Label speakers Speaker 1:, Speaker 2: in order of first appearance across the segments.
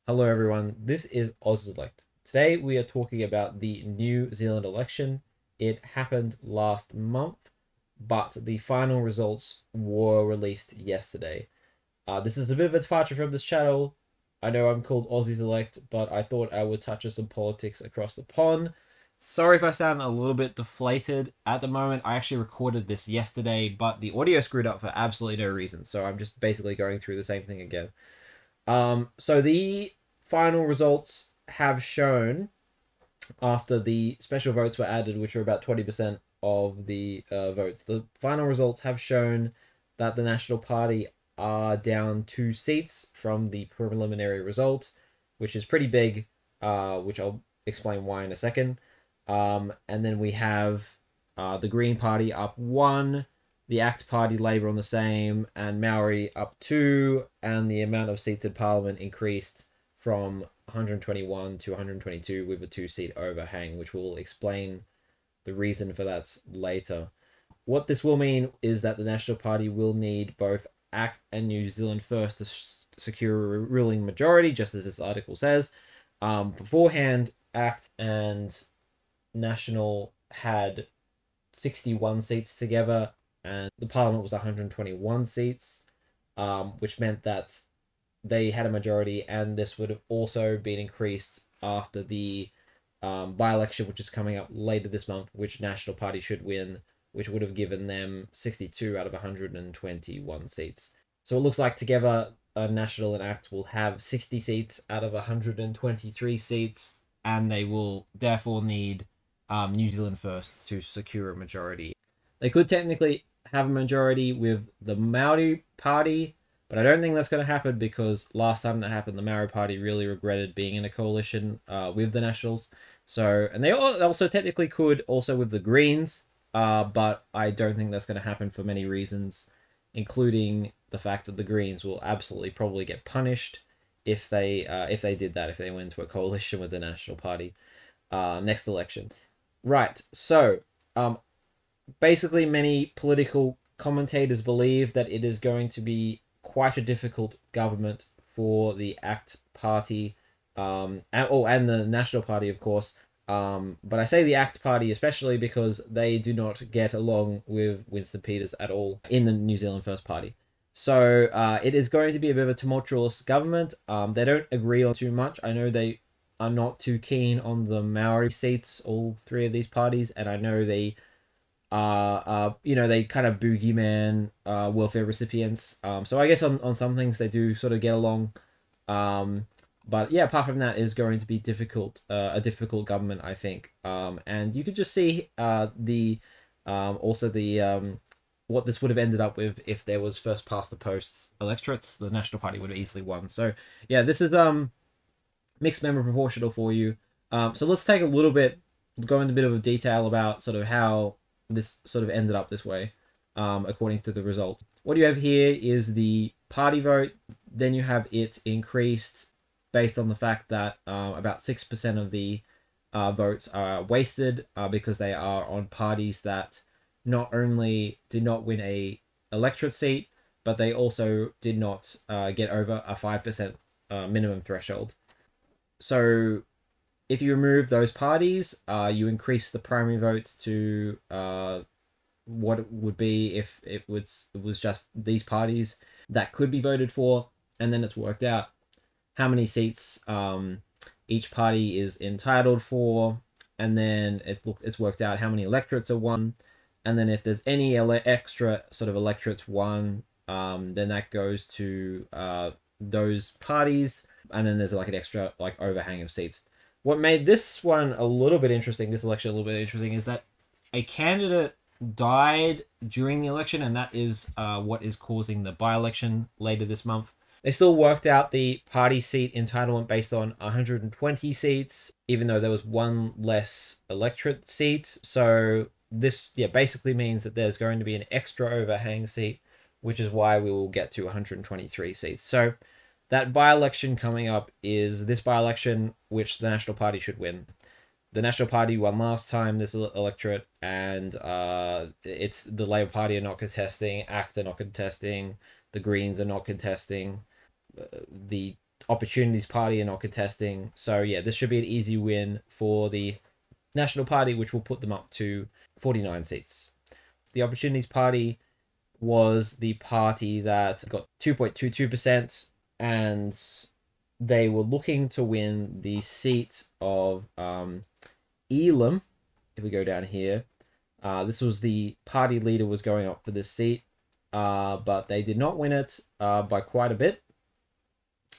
Speaker 1: Hello everyone, this is AusSelect. Today we are talking about the New Zealand election. It happened last month, but the final results were released yesterday. This is a bit of a departure from this channel. I know I'm called AussieSelect, but I thought I would touch on some politics across the pond. Sorry if I sound a little bit deflated at the moment. I actually recorded this yesterday, but the audio screwed up for absolutely no reason, so I'm just basically going through the same thing again. So the final results have shown, after the special votes were added, which were about 20% of the votes, the final results have shown that the National Party are down 2 seats from the preliminary result, which is pretty big, which I'll explain why in a second. And then we have the Green Party up 1, the ACT Party, Labour on the same, and Maori up 2, and the amount of seats in Parliament increased from 121 to 122 with a 2-seat overhang, which will explain the reason for that later. What this will mean is that the National Party will need both ACT and New Zealand First to secure a ruling majority, just as this article says. Beforehand, ACT and National had 61 seats together, and the Parliament was 121 seats, which meant that they had a majority, and this would have also been increased after the by-election, which is coming up later this month, which National Party should win, which would have given them 62 out of 121 seats. So it looks like together, National and ACT will have 60 seats out of 123 seats, and they will therefore need New Zealand First to secure a majority. They could technically have a majority with the Maori Party, but I don't think that's going to happen because last time that happened, the Maori Party really regretted being in a coalition with the Nationals. So, and they also technically could also with the Greens, but I don't think that's going to happen for many reasons, including the fact that the Greens will absolutely probably get punished if they did that, if they went into a coalition with the National Party next election. Right. So, basically, many political commentators believe that it is going to be quite a difficult government for the ACT Party, and the National Party, of course. But I say the ACT Party especially because they do not get along with Winston Peters at all in the New Zealand First Party. So it is going to be a bit of a tumultuous government. They don't agree on too much. I know they are not too keen on the Maori seats, all three of these parties, and I know they they kind of boogeyman welfare recipients. So I guess on some things they do sort of get along. But yeah, apart from that, is going to be difficult, a difficult government, I think. And you could just see the also the what this would have ended up with if there was first past the post electorates. The National Party would have easily won. So yeah, this is mixed member proportional for you. So let's take a little bit, go into a bit of detail about sort of how this sort of ended up this way, according to the result. What you have here is the party vote. Then you have it increased based on the fact that about 6% of the votes are wasted because they are on parties that not only did not win a electorate seat, but they also did not get over a 5% minimum threshold. So if you remove those parties, you increase the primary votes to what it would be if it was just these parties that could be voted for, and then it's worked out how many seats each party is entitled for, and then it's worked out how many electorates are won, and then if there's any extra sort of electorates won, then that goes to those parties, and then there's like an extra like overhang of seats. What made this one a little bit interesting, this election a little bit interesting, is that a candidate died during the election, and that is what is causing the by-election later this month. They still worked out the party seat entitlement based on 120 seats, even though there was one less electorate seat. So this, yeah, basically means that there's going to be an extra overhang seat, which is why we will get to 123 seats. So that by-election coming up is this by-election, which the National Party should win. The National Party won last time this electorate, and it's the Labour Party are not contesting, ACT are not contesting, the Greens are not contesting, the Opportunities Party are not contesting. So yeah, this should be an easy win for the National Party, which will put them up to 49 seats. The Opportunities Party was the party that got 2.22%, and they were looking to win the seat of Elam. If we go down here, this was the party leader was going up for this seat, but they did not win it by quite a bit.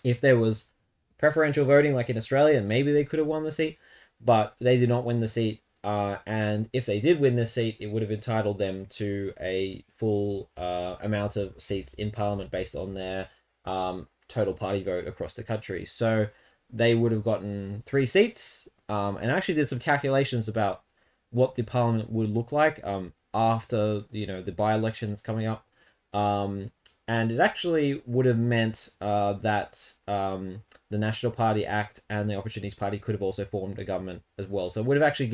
Speaker 1: If there was preferential voting like in Australia, maybe they could have won the seat, but they did not win the seat. And if they did win this seat, it would have entitled them to a full amount of seats in Parliament based on their total party vote across the country. So they would have gotten 3 seats, and I actually did some calculations about what the Parliament would look like after the by-elections coming up. And it actually would have meant that the National Party Act and the Opportunities Party could have also formed a government as well. So it would have actually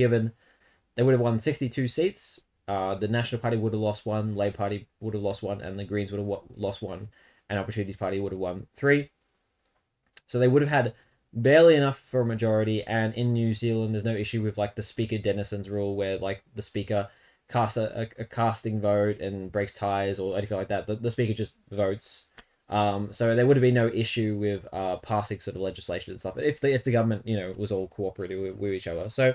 Speaker 1: they would have won 62 seats. The National Party would have lost 1, Labour Party would have lost 1, and the Greens would have lost 1, and Opportunities Party would have won 3. So they would have had barely enough for a majority. And in New Zealand, there's no issue with like the Speaker Denison's rule, where like the Speaker casts a casting vote and breaks ties or anything like that. The Speaker just votes. So there would have been no issue with passing sort of legislation and stuff if the government was all cooperative with each other. So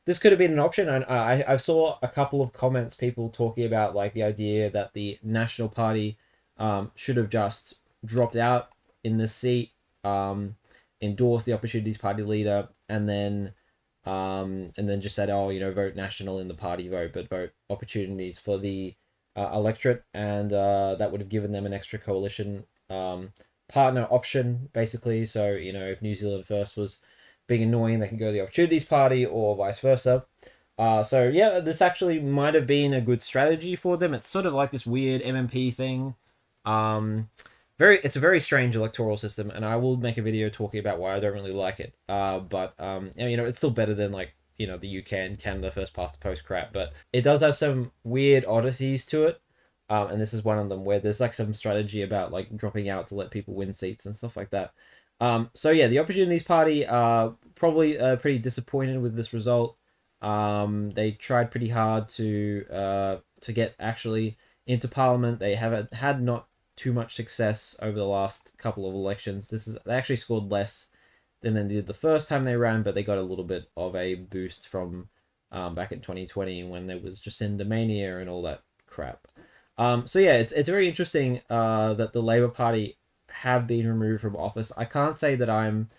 Speaker 1: this could have been an option. And I saw a couple of comments, people talking about like the idea that the National Party should have just dropped out in the seat, endorsed the Opportunities Party leader, and then just said, vote National in the party vote, but vote Opportunities for the electorate, and that would have given them an extra coalition partner option, basically. So if New Zealand First was being annoying, they can go to the Opportunities Party or vice versa. So yeah, this actually might have been a good strategy for them. It's sort of like this weird MMP thing. It's a very strange electoral system, and I will make a video talking about why I don't really like it. But it's still better than like the UK and Canada first past the post crap. But it does have some weird oddities to it, and this is one of them, where there's like some strategy about like dropping out to let people win seats and stuff like that. So yeah, the Opportunities Party are probably pretty disappointed with this result. They tried pretty hard to get actually into Parliament. They haven't had not too much success over the last couple of elections. They actually scored less than they did the first time they ran, but they got a little bit of a boost from back in 2020 when there was Jacinda Mania and all that crap. So yeah, it's very interesting that the Labour Party have been removed from office. I can't say that I'm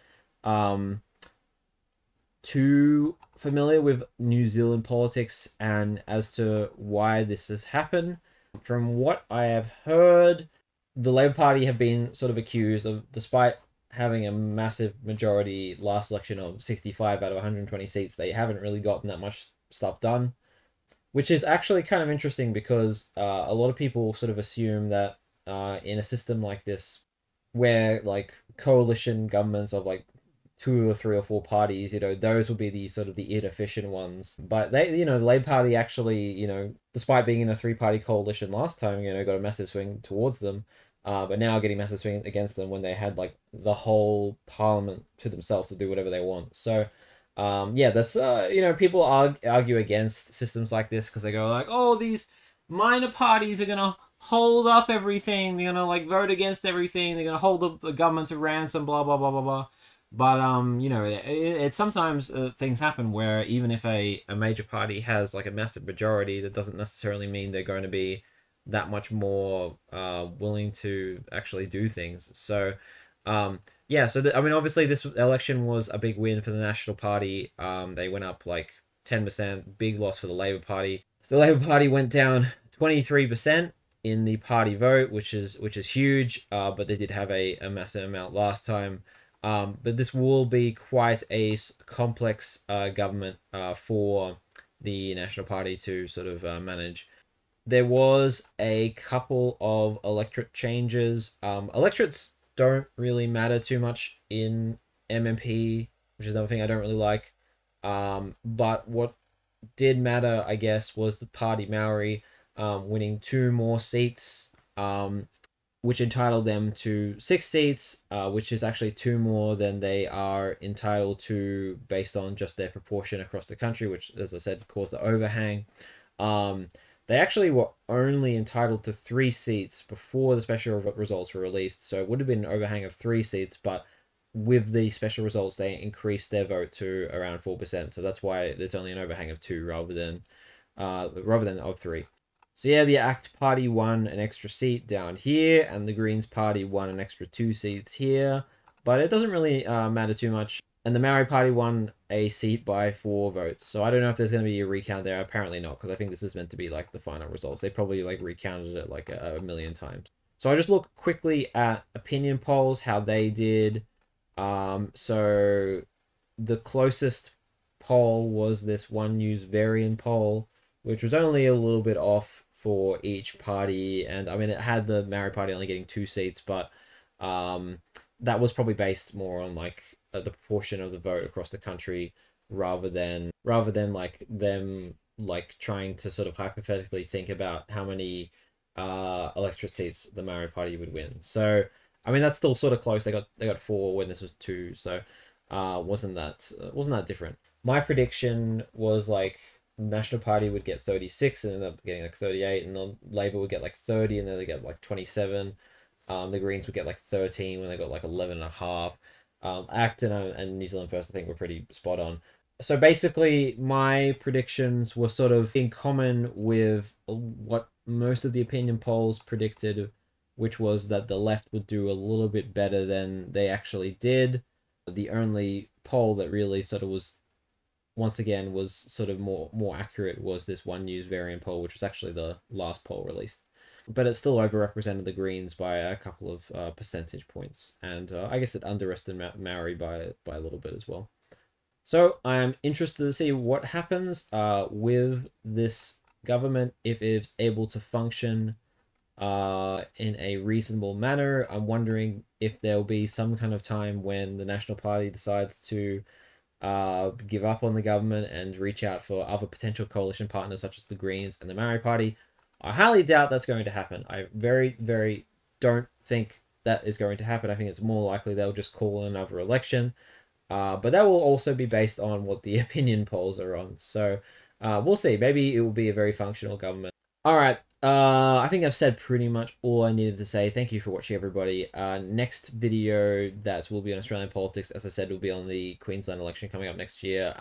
Speaker 1: too familiar with New Zealand politics and as to why this has happened. From what I have heard, the Labour Party have been sort of accused of, despite having a massive majority last election of 65 out of 120 seats, they haven't really gotten that much stuff done, which is actually kind of interesting because a lot of people sort of assume that in a system like this, where like coalition governments of like 2 or 3 or 4 parties, those will be the sort of the inefficient ones. But they, the Labour Party actually, despite being in a 3-party coalition last time, got a massive swing towards them. But now getting massive swing against them when they had like the whole parliament to themselves to do whatever they want. So, yeah, that's people argue against systems like this because they go like, oh, these minor parties are gonna hold up everything. They're gonna like vote against everything. They're gonna hold the government to ransom. Blah blah blah blah blah. But it sometimes things happen where even if a major party has like a massive majority, that doesn't necessarily mean they're going to be that much more willing to actually do things. So yeah, so obviously this election was a big win for the National Party. They went up like 10%, big loss for the Labour Party. The Labour Party went down 23% in the party vote, which is huge, but they did have a massive amount last time. But this will be quite a complex government for the National Party to sort of manage. There was a couple of electorate changes. Electorates don't really matter too much in MMP, which is another thing I don't really like. But what did matter, I guess, was the Party Maori winning 2 more seats. which entitled them to 6 seats, which is actually 2 more than they are entitled to based on just their proportion across the country, which, as I said, caused the overhang. They actually were only entitled to 3 seats before the special results were released, so it would have been an overhang of 3 seats, but with the special results, they increased their vote to around 4%, so that's why it's only an overhang of 2 rather than of 3. So yeah, the ACT Party won an extra seat down here, and the Greens Party won an extra 2 seats here, but it doesn't really matter too much. And the Maori Party won a seat by 4 votes, so I don't know if there's going to be a recount there. Apparently not, because I think this is meant to be like the final results. They probably like recounted it like a million times. So I just look quickly at opinion polls, how they did. So the closest poll was this One News Varian poll, which was only a little bit off for each party. And I mean, it had the Maori Party only getting 2 seats, but that was probably based more on like the proportion of the vote across the country rather than like them like trying to sort of hypothetically think about how many electorate seats the Maori Party would win. So I mean, that's still sort of close. They got 4 when this was 2, so wasn't that different. My prediction was like National Party would get 36 and end up getting like 38, and the Labour would get like 30 and then they get like 27. The Greens would get like 13 when they got like 11 and a half. ACT and New Zealand First, I think, were pretty spot on. So basically, my predictions were sort of in common with what most of the opinion polls predicted, which was that the left would do a little bit better than they actually did. The only poll that really sort of was, once again, was sort of more accurate was this One News Varian poll, which was actually the last poll released. But it still overrepresented the Greens by a couple of percentage points, and I guess it underestimated Maori by a little bit as well. So I'm interested to see what happens with this government, if it's able to function in a reasonable manner. I'm wondering if there'll be some kind of time when the National Party decides to give up on the government and reach out for other potential coalition partners such as the Greens and the Maori Party. I highly doubt that's going to happen. I very, very don't think that is going to happen. I think it's more likely they'll just call another election. But that will also be based on what the opinion polls are on. So we'll see. Maybe it will be a very functional government. All right. I think I've said pretty much all I needed to say. Thank you for watching, everybody. Next video that will be on Australian politics, as I said, will be on the Queensland election coming up next year.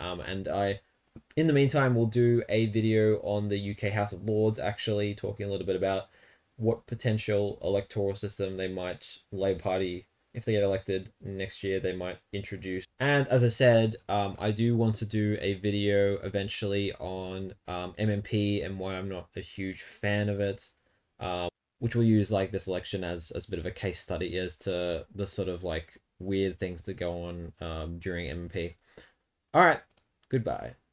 Speaker 1: In the meantime, we'll do a video on the UK House of Lords, actually talking a little bit about what potential electoral system they might, Labour Party, if they get elected next year, they might introduce. And as I said, I do want to do a video eventually on MMP and why I'm not a huge fan of it, which will use like this election as a bit of a case study as to the sort of like weird things that go on during MMP. All right, goodbye.